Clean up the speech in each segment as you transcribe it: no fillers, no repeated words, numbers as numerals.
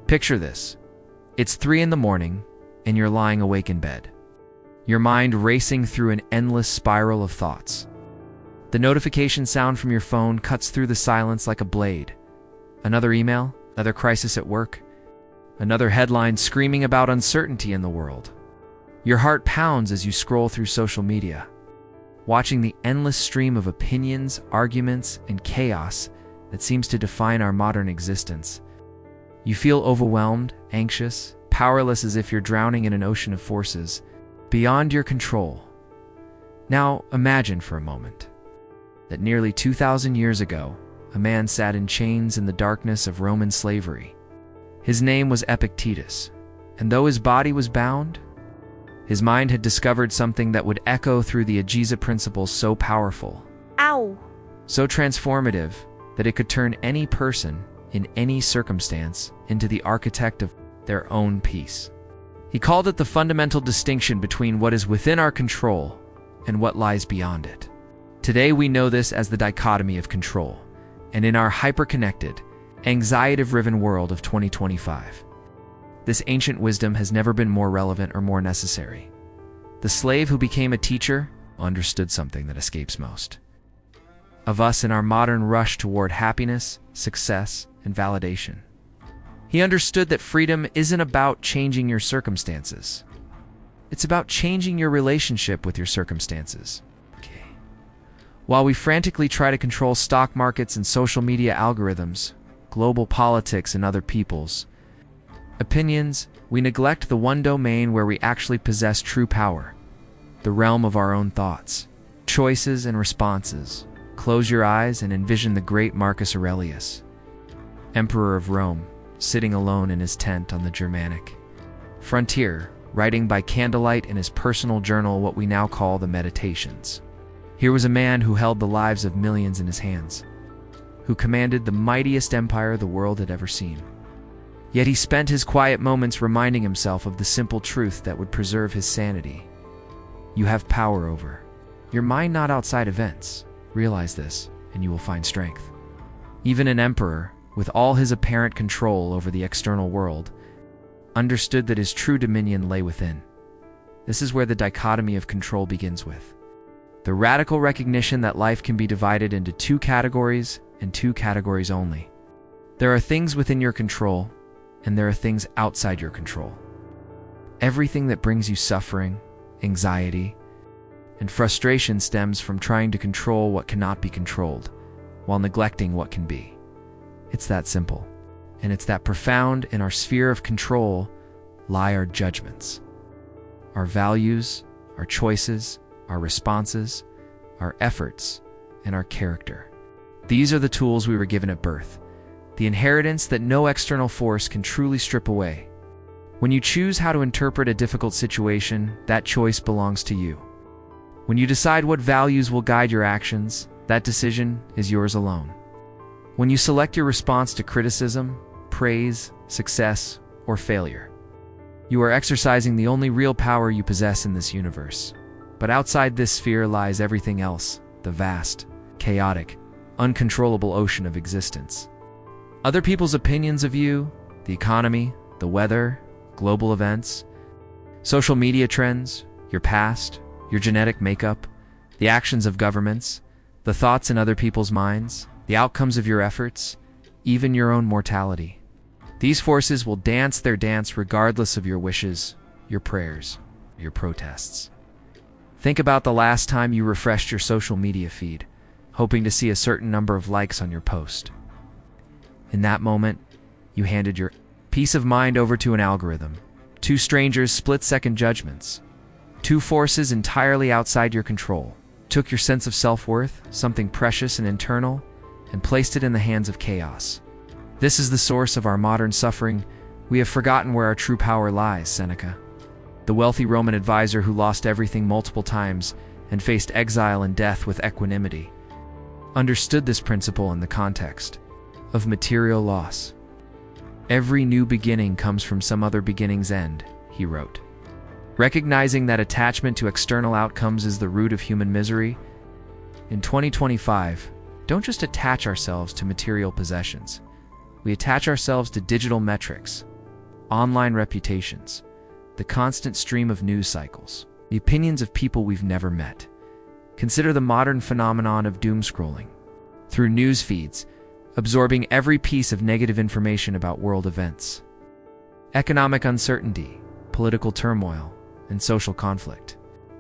Picture this. It's 3 in the morning, and you're lying awake in bed. Your mind racing through an endless spiral of thoughts. The notification sound from your phone cuts through the silence like a blade. Another email, another crisis at work, another headline screaming about uncertainty in the world. Your heart pounds as you scroll through social media, watching the endless stream of opinions, arguments, and chaos that seems to define our modern existence. You feel overwhelmed, anxious, powerless, as if you're drowning in an ocean of forces beyond your control. Now, imagine for a moment that nearly 2,000 years ago, a man sat in chains in the darkness of Roman slavery. His name was Epictetus, and though his body was bound, his mind had discovered something that would echo through the Agisa principles so powerful, so transformative, that it could turn any person in any circumstance into the architect of their own peace. He called it the fundamental distinction between what is within our control and what lies beyond it. Today we know this as the dichotomy of control, and in our hyper-connected, anxiety-driven world of 2025, this ancient wisdom has never been more relevant or more necessary. The slave who became a teacher understood something that escapes most of us in our modern rush toward happiness, success, and validation. He understood that freedom isn't about changing your circumstances. It's about changing your relationship with your circumstances. While we frantically try to control stock markets and social media algorithms, global politics, and other people's opinions, we neglect the one domain where we actually possess true power, the realm of our own thoughts, choices, and responses. Close your eyes and envision the great Marcus Aurelius, Emperor of Rome, sitting alone in his tent on the Germanic frontier, writing by candlelight in his personal journal what we now call the Meditations. Here was a man who held the lives of millions in his hands, who commanded the mightiest empire the world had ever seen. Yet he spent his quiet moments reminding himself of the simple truth that would preserve his sanity. You have power over your mind, not outside events. Realize this, and you will find strength. Even an emperor, with all his apparent control over the external world, understood that his true dominion lay within. This is where the dichotomy of control begins with the radical recognition that life can be divided into 2 categories, and 2 categories only. There are things within your control, and there are things outside your control. Everything that brings you suffering, anxiety, and frustration stems from trying to control what cannot be controlled, while neglecting what can be. It's that simple, and it's that profound. In our sphere of control lie our judgments, our values, our choices, our responses, our efforts, and our character. These are the tools we were given at birth, the inheritance that no external force can truly strip away. When you choose how to interpret a difficult situation, that choice belongs to you. When you decide what values will guide your actions, that decision is yours alone. When you select your response to criticism, praise, success, or failure, you are exercising the only real power you possess in this universe. But outside this sphere lies everything else, the vast, chaotic, uncontrollable ocean of existence. Other people's opinions of you, the economy, the weather, global events, social media trends, your past, your genetic makeup, the actions of governments, the thoughts in other people's minds, the outcomes of your efforts, even your own mortality. These forces will dance their dance regardless of your wishes, your prayers, your protests. Think about the last time you refreshed your social media feed, hoping to see a certain number of likes on your post. In that moment, you handed your peace of mind over to an algorithm, 2 strangers' split-second judgments, 2 forces entirely outside your control, took your sense of self-worth, something precious and internal, and placed it in the hands of chaos. This is the source of our modern suffering. We have forgotten where our true power lies, Seneca, the wealthy Roman advisor who lost everything multiple times and faced exile and death with equanimity, understood this principle in the context of material loss. Every new beginning comes from some other beginning's end, he wrote. Recognizing that attachment to external outcomes is the root of human misery, in 2025, don't just attach ourselves to material possessions. We attach ourselves to digital metrics, online reputations, the constant stream of news cycles, the opinions of people we've never met. Consider the modern phenomenon of doom scrolling. Through news feeds, absorbing every piece of negative information about world events. Economic uncertainty, political turmoil, and social conflict.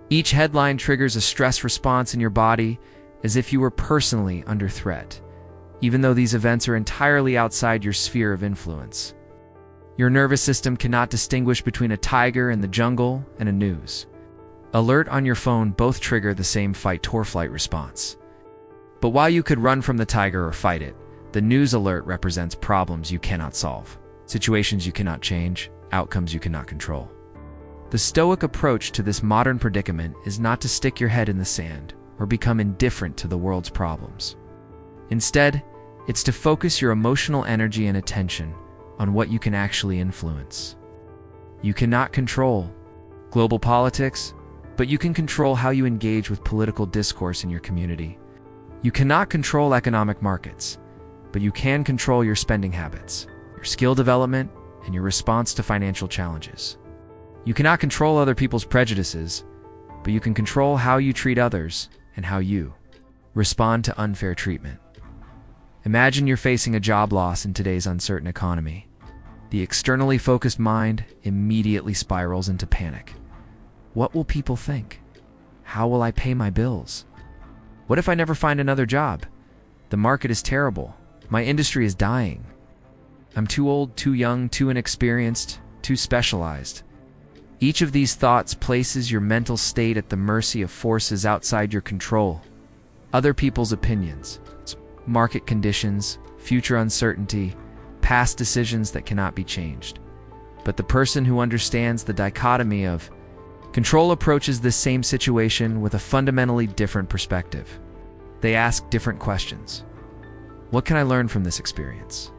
Each headline triggers a stress response in your body as if you were personally under threat, even though these events are entirely outside your sphere of influence. Your nervous system cannot distinguish between a tiger in the jungle and a news alert on your phone. Both trigger the same fight-or-flight response. But while you could run from the tiger or fight it, the news alert represents problems you cannot solve, situations you cannot change, outcomes you cannot control. The Stoic approach to this modern predicament is not to stick your head in the sand or become indifferent to the world's problems. Instead, it's to focus your emotional energy and attention on what you can actually influence. You cannot control global politics, but you can control how you engage with political discourse in your community. You cannot control economic markets, but you can control your spending habits, your skill development, and your response to financial challenges. You cannot control other people's prejudices, but you can control how you treat others and how you respond to unfair treatment. Imagine you're facing a job loss in today's uncertain economy. The externally focused mind immediately spirals into panic. What will people think? How will I pay my bills? What if I never find another job? The market is terrible. My industry is dying. I'm too old, too young, too inexperienced, too specialized. Each of these thoughts places your mental state at the mercy of forces outside your control. Other people's opinions, market conditions, future uncertainty, past decisions that cannot be changed. But the person who understands the dichotomy of control approaches this same situation with a fundamentally different perspective. They ask different questions. What can I learn from this experience?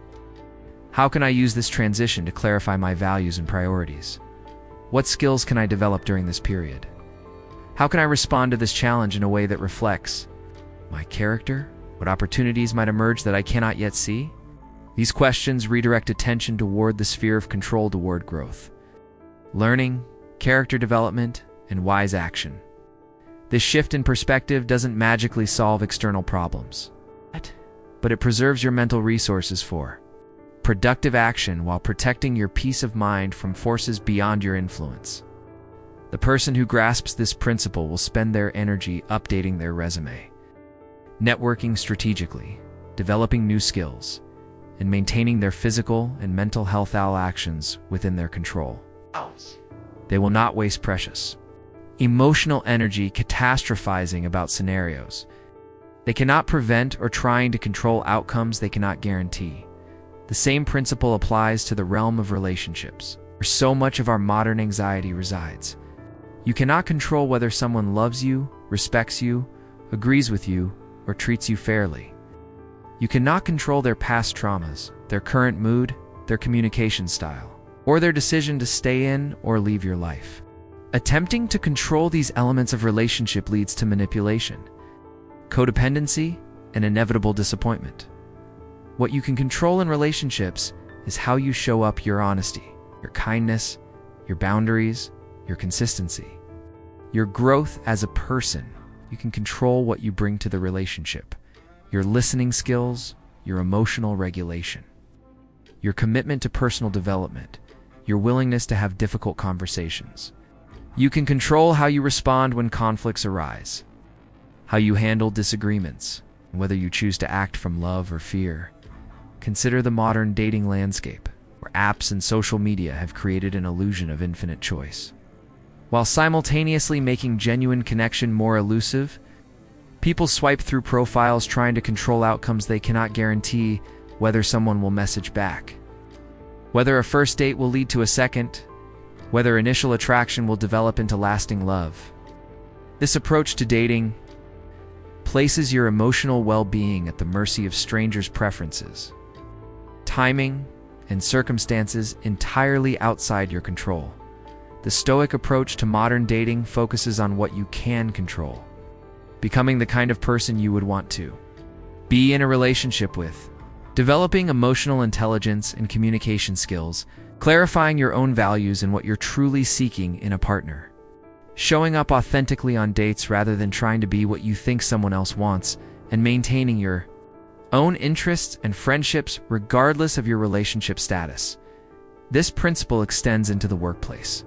How can I use this transition to clarify my values and priorities? What skills can I develop during this period? How can I respond to this challenge in a way that reflects my character? What opportunities might emerge that I cannot yet see? These questions redirect attention toward the sphere of control toward growth, learning, character development, and wise action. This shift in perspective doesn't magically solve external problems, but it preserves your mental resources for productive action while protecting your peace of mind from forces beyond your influence. The person who grasps this principle will spend their energy updating their resume, networking strategically, developing new skills, and maintaining their physical and mental health actions within their control. They will not waste precious emotional energy catastrophizing about scenarios. They cannot prevent or trying to control outcomes they cannot guarantee. The same principle applies to the realm of relationships, where so much of our modern anxiety resides. You cannot control whether someone loves you, respects you, agrees with you, or treats you fairly. You cannot control their past traumas, their current mood, their communication style, or their decision to stay in or leave your life. Attempting to control these elements of relationship leads to manipulation, codependency, and inevitable disappointment. What you can control in relationships is how you show up, your honesty, your kindness, your boundaries, your consistency, your growth as a person. You can control what you bring to the relationship, your listening skills, your emotional regulation, your commitment to personal development, your willingness to have difficult conversations. You can control how you respond when conflicts arise, how you handle disagreements, and whether you choose to act from love or fear. Consider the modern dating landscape, where apps and social media have created an illusion of infinite choice. While simultaneously making genuine connection more elusive, people swipe through profiles trying to control outcomes they cannot guarantee, whether someone will message back, whether a first date will lead to a second, whether initial attraction will develop into lasting love. This approach to dating places your emotional well-being at the mercy of strangers' preferences, timing, and circumstances entirely outside your control. The Stoic approach to modern dating focuses on what you can control, becoming the kind of person you would want to be in a relationship with, Developing emotional intelligence and communication skills, clarifying your own values and what you're truly seeking in a partner. Showing up authentically on dates rather than trying to be what you think someone else wants, and maintaining your own interests and friendships regardless of your relationship status. This principle extends into the workplace,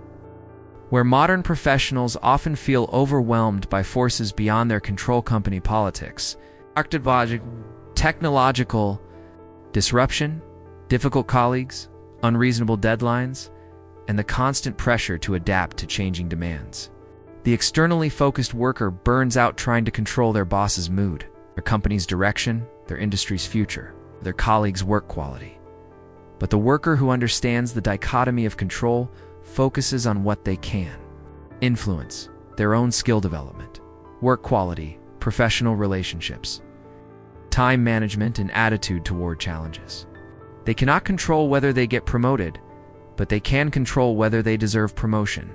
where modern professionals often feel overwhelmed by forces beyond their control. Company politics, technological disruption, difficult colleagues, unreasonable deadlines, and the constant pressure to adapt to changing demands. The externally focused worker burns out trying to control their boss's mood, their company's direction, their industry's future, their colleagues' work quality. But the worker who understands the dichotomy of control focuses on what they can influence: their own skill development, work quality, professional relationships, time management, and attitude toward challenges. They cannot control whether they get promoted, but they can control whether they deserve promotion.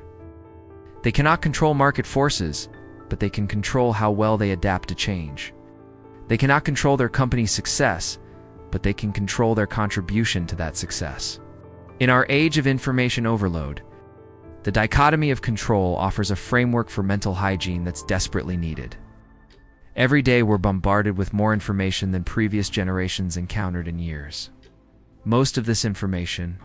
They cannot control market forces, but they can control how well they adapt to change. They cannot control their company's success, but they can control their contribution to that success. In our age of information overload, the dichotomy of control offers a framework for mental hygiene that's desperately needed. Every day we're bombarded with more information than previous generations encountered in years. Most of this information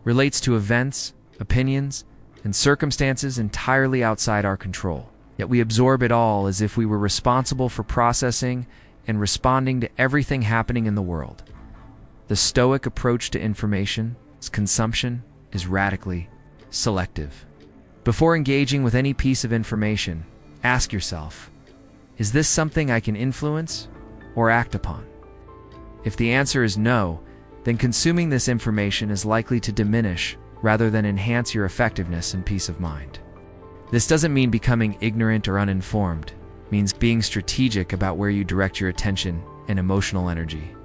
relates to events, opinions, and circumstances entirely outside our control. Yet we absorb it all as if we were responsible for processing and responding to everything happening in the world. The Stoic approach to information consumption is radically selective. Before engaging with any piece of information, ask yourself, is this something I can influence or act upon? If the answer is no, then consuming this information is likely to diminish rather than enhance your effectiveness and peace of mind. This doesn't mean becoming ignorant or uninformed. It means being strategic about where you direct your attention and emotional energy.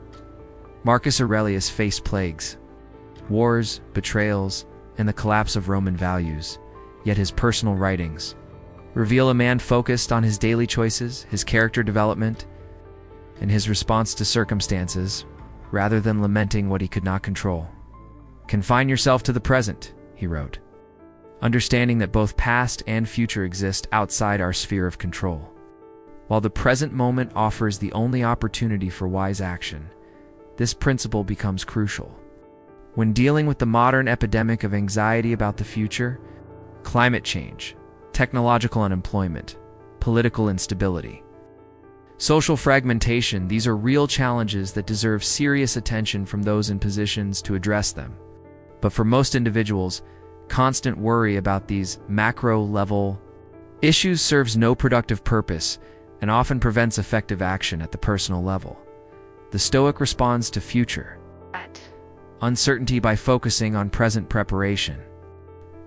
Marcus Aurelius faced plagues, wars, betrayals, and the collapse of Roman values, yet his personal writings reveal a man focused on his daily choices, his character development, and his response to circumstances, rather than lamenting what he could not control. Confine yourself to the present, he wrote, understanding that both past and future exist outside our sphere of control. While the present moment offers the only opportunity for wise action, this principle becomes crucial. When dealing with the modern epidemic of anxiety about the future, climate change, technological unemployment, political instability, social fragmentation, these are real challenges that deserve serious attention from those in positions to address them. But for most individuals, constant worry about these macro-level issues serves no productive purpose and often prevents effective action at the personal level. The Stoic responds to future uncertainty by focusing on present preparation.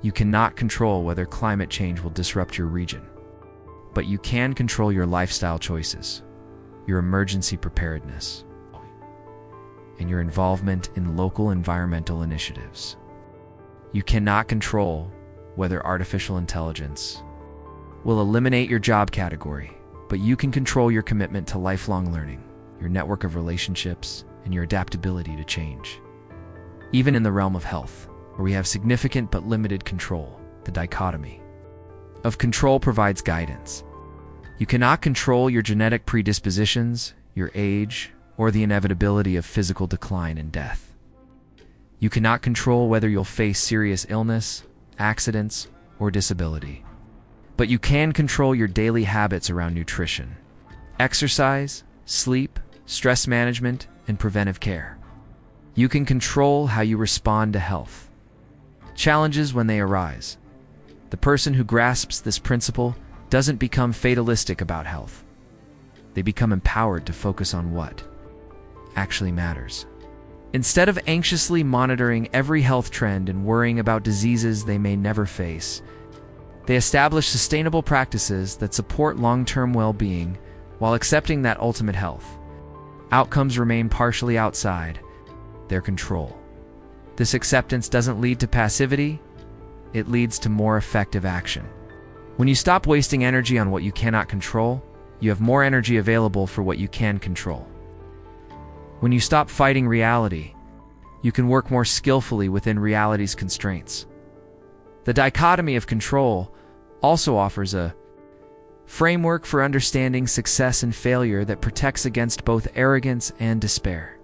You cannot control whether climate change will disrupt your region, but you can control your lifestyle choices, your emergency preparedness, and your involvement in local environmental initiatives. You cannot control whether artificial intelligence will eliminate your job category, but you can control your commitment to lifelong learning, your network of relationships, and your adaptability to change. Even in the realm of health, where we have significant but limited control, the dichotomy of control provides guidance. You cannot control your genetic predispositions, your age, or the inevitability of physical decline and death. You cannot control whether you'll face serious illness, accidents, or disability. But you can control your daily habits around nutrition, exercise, sleep, stress management, and preventive care. You can control how you respond to health challenges when they arise. The person who grasps this principle doesn't become fatalistic about health. They become empowered to focus on what actually matters. Instead of anxiously monitoring every health trend and worrying about diseases they may never face, they establish sustainable practices that support long-term well-being while accepting that ultimate health outcomes remain partially outside their control. This acceptance doesn't lead to passivity, it leads to more effective action. When you stop wasting energy on what you cannot control, you have more energy available for what you can control. When you stop fighting reality, you can work more skillfully within reality's constraints. The dichotomy of control also offers a framework for understanding success and failure that protects against both arrogance and despair.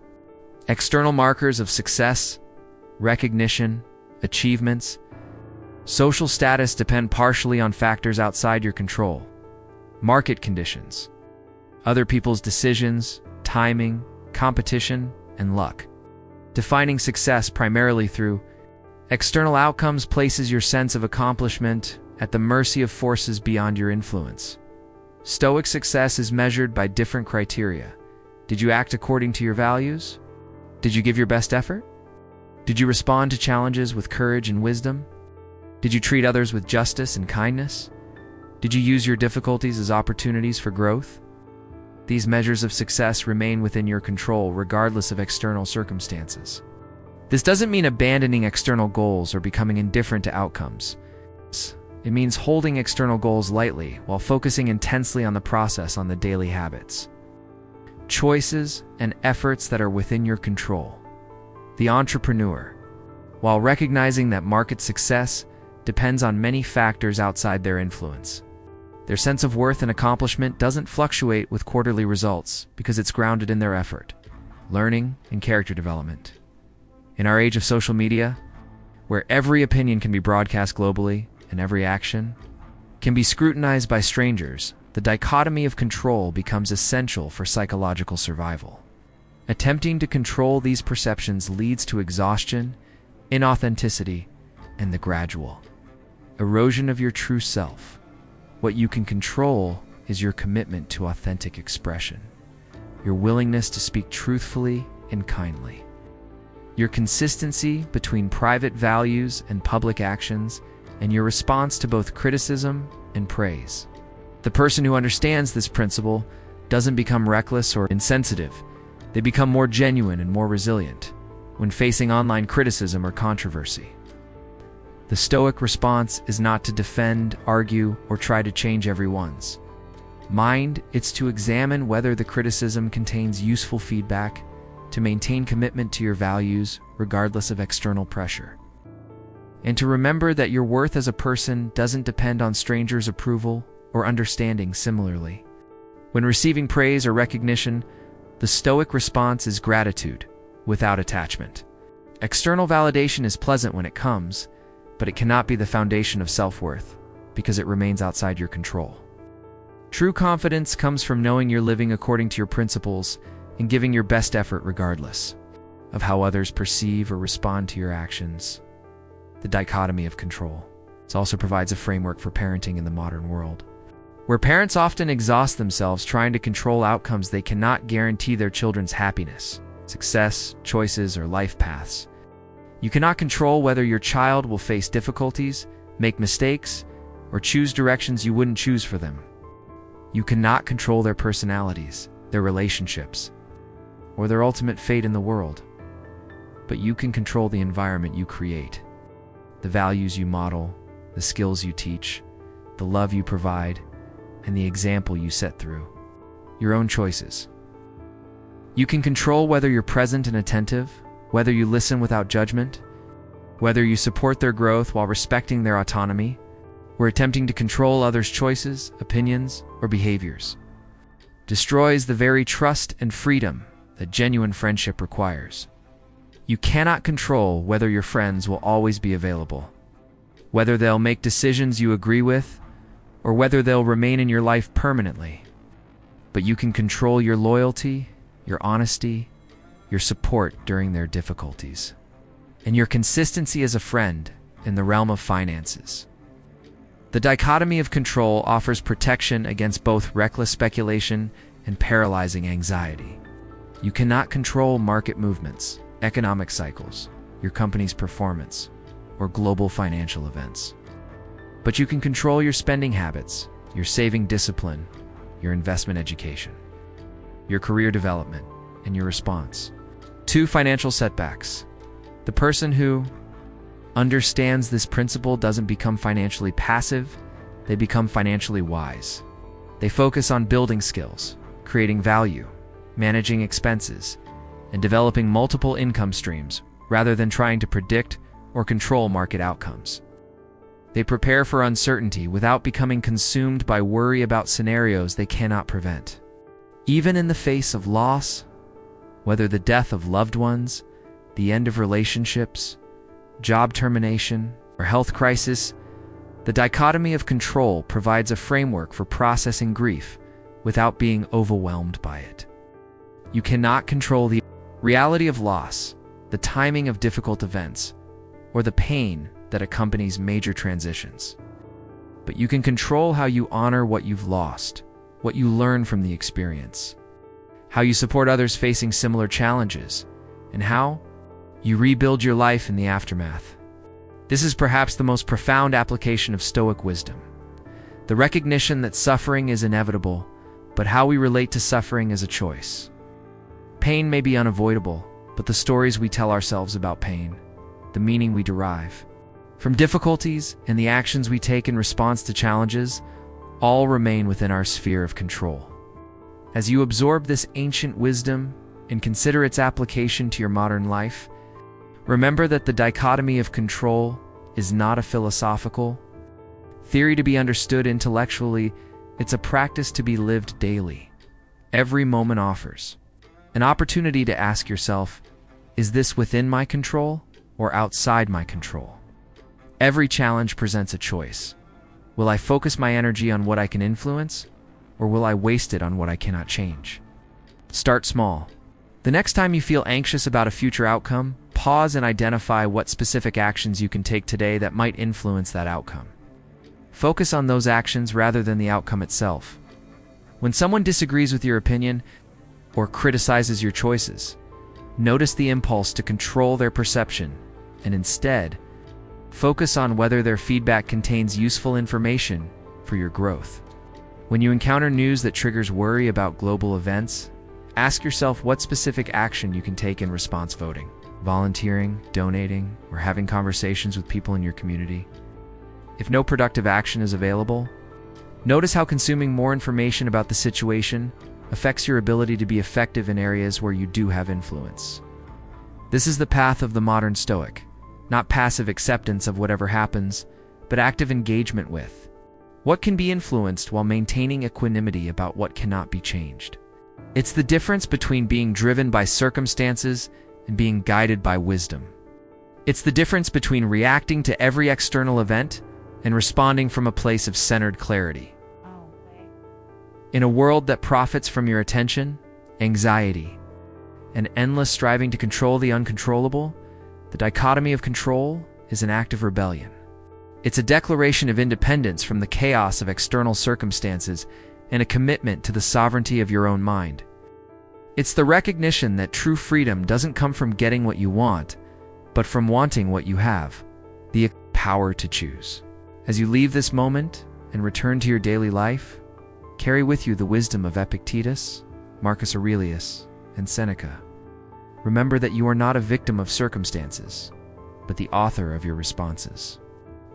External markers of success, recognition, achievements, social status depend partially on factors outside your control. Market conditions, other people's decisions, timing, competition, and luck. Defining success primarily through external outcomes places your sense of accomplishment at the mercy of forces beyond your influence. Stoic success is measured by different criteria. Did you act according to your values? Did you give your best effort? Did you respond to challenges with courage and wisdom? Did you treat others with justice and kindness? Did you use your difficulties as opportunities for growth? These measures of success remain within your control regardless of external circumstances. This doesn't mean abandoning external goals or becoming indifferent to outcomes. It means holding external goals lightly while focusing intensely on the process, on the daily habits, choices, and efforts that are within your control. The entrepreneur, while recognizing that market success depends on many factors outside their influence, their sense of worth and accomplishment doesn't fluctuate with quarterly results because it's grounded in their effort, learning, and character development. In our age of social media, where every opinion can be broadcast globally and every action can be scrutinized by strangers, the dichotomy of control becomes essential for psychological survival. Attempting to control these perceptions leads to exhaustion, inauthenticity, and the gradual erosion of your true self. What you can control is your commitment to authentic expression, your willingness to speak truthfully and kindly, your consistency between private values and public actions, and your response to both criticism and praise. The person who understands this principle doesn't become reckless or insensitive. They become more genuine and more resilient when facing online criticism or controversy. The Stoic response is not to defend, argue, or try to change everyone's mind. It's to examine whether the criticism contains useful feedback, to maintain commitment to your values regardless of external pressure, and to remember that your worth as a person doesn't depend on strangers' approval or understanding. Similarly, when receiving praise or recognition, the Stoic response is gratitude without attachment. External validation is pleasant when it comes, but it cannot be the foundation of self-worth because it remains outside your control. True confidence comes from knowing you're living according to your principles and giving your best effort regardless of how others perceive or respond to your actions. The dichotomy of control. It also provides a framework for parenting in the modern world, where parents often exhaust themselves trying to control outcomes they cannot guarantee their children's happiness, success, choices, or life paths. You cannot control whether your child will face difficulties, make mistakes, or choose directions you wouldn't choose for them. You cannot control their personalities, their relationships, or their ultimate fate in the world. But you can control the environment you create, the values you model, the skills you teach, the love you provide, and the example you set through your own choices. You can control whether you're present and attentive, whether you listen without judgment, whether you support their growth while respecting their autonomy, or attempting to control others' choices, opinions, or behaviors destroys the very trust and freedom that genuine friendship requires. You cannot control whether your friends will always be available, whether they'll make decisions you agree with, or whether they'll remain in your life permanently. But you can control your loyalty, your honesty, your support during their difficulties, and your consistency as a friend in the realm of finances. The dichotomy of control offers protection against both reckless speculation and paralyzing anxiety. You cannot control market movements, economic cycles, your company's performance, or global financial events. But you can control your spending habits, your saving discipline, your investment education, your career development, and your response to financial setbacks. The person who understands this principle doesn't become financially passive, they become financially wise. They focus on building skills, creating value, managing expenses, and developing multiple income streams rather than trying to predict or control market outcomes. They prepare for uncertainty without becoming consumed by worry about scenarios they cannot prevent. Even in the face of loss, whether the death of loved ones, the end of relationships, job termination, or health crisis, the dichotomy of control provides a framework for processing grief without being overwhelmed by it. You cannot control the reality of loss, the timing of difficult events, or the pain that accompanies major transitions. But you can control how you honor what you've lost, what you learn from the experience, how you support others facing similar challenges, and how you rebuild your life in the aftermath. This is perhaps the most profound application of Stoic wisdom. The recognition that suffering is inevitable, but how we relate to suffering is a choice. Pain may be unavoidable, but the stories we tell ourselves about pain, the meaning we derive from difficulties, and the actions we take in response to challenges, all remain within our sphere of control. As you absorb this ancient wisdom and consider its application to your modern life, remember that the dichotomy of control is not a philosophical theory to be understood intellectually. It's a practice to be lived daily. Every moment offers an opportunity to ask yourself, is this within my control or outside my control? Every challenge presents a choice. Will I focus my energy on what I can influence, or will I waste it on what I cannot change? Start small. The next time you feel anxious about a future outcome, pause and identify what specific actions you can take today that might influence that outcome. Focus on those actions rather than the outcome itself. When someone disagrees with your opinion or criticizes your choices, notice the impulse to control their perception and instead focus on whether their feedback contains useful information for your growth. When you encounter news that triggers worry about global events, ask yourself what specific action you can take in response. Voting, volunteering, donating, or having conversations with people in your community. If no productive action is available, notice how consuming more information about the situation affects your ability to be effective in areas where you do have influence. This is the path of the modern Stoic, not passive acceptance of whatever happens, but active engagement with what can be influenced while maintaining equanimity about what cannot be changed. It's the difference between being driven by circumstances and being guided by wisdom. It's the difference between reacting to every external event and responding from a place of centered clarity. In a world that profits from your attention, anxiety, and endless striving to control the uncontrollable, the dichotomy of control is an act of rebellion. It's a declaration of independence from the chaos of external circumstances and a commitment to the sovereignty of your own mind. It's the recognition that true freedom doesn't come from getting what you want, but from wanting what you have, the power to choose. As you leave this moment and return to your daily life, carry with you the wisdom of Epictetus, Marcus Aurelius, and Seneca. Remember that you are not a victim of circumstances, but the author of your responses.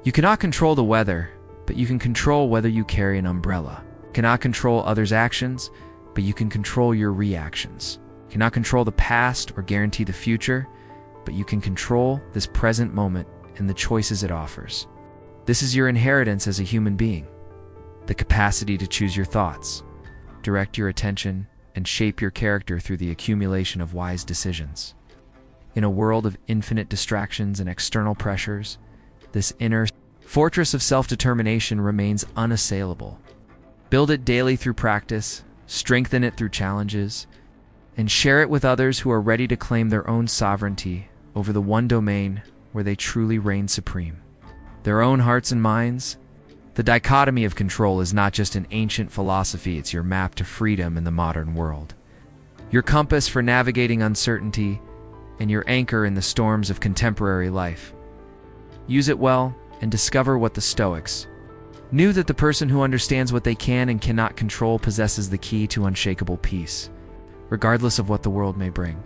You cannot control the weather, but you can control whether you carry an umbrella. You cannot control others' actions, but you can control your reactions. You cannot control the past or guarantee the future, but you can control this present moment and the choices it offers. This is your inheritance as a human being, the capacity to choose your thoughts, direct your attention, and shape your character through the accumulation of wise decisions. In a world of infinite distractions and external pressures, this inner fortress of self-determination remains unassailable. Build it daily through practice, strengthen it through challenges, and share it with others who are ready to claim their own sovereignty over the one domain where they truly reign supreme: their own hearts and minds. The dichotomy of control is not just an ancient philosophy, it's your map to freedom in the modern world. Your compass for navigating uncertainty and your anchor in the storms of contemporary life. Use it well and discover what the Stoics knew: that the person who understands what they can and cannot control possesses the key to unshakable peace, regardless of what the world may bring.